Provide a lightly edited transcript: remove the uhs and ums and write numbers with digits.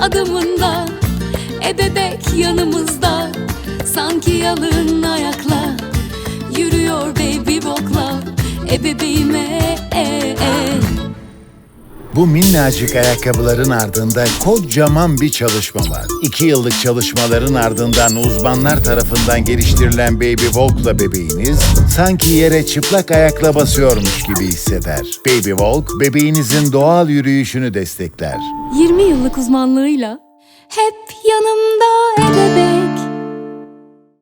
adımında, bebek yanımızda. Sanki yalın ayakla yürüyor Baby Walk'la bebeğime. Bu minnacık ayakkabıların ardında kocaman bir çalışma var. 2 yıllık çalışmaların ardından uzmanlar tarafından geliştirilen Baby Walk'la bebeğiniz sanki yere çıplak ayakla basıyormuş gibi hisseder. Baby Walk, bebeğinizin doğal yürüyüşünü destekler. 20 yıllık uzmanlığıyla hep yanımda bebek.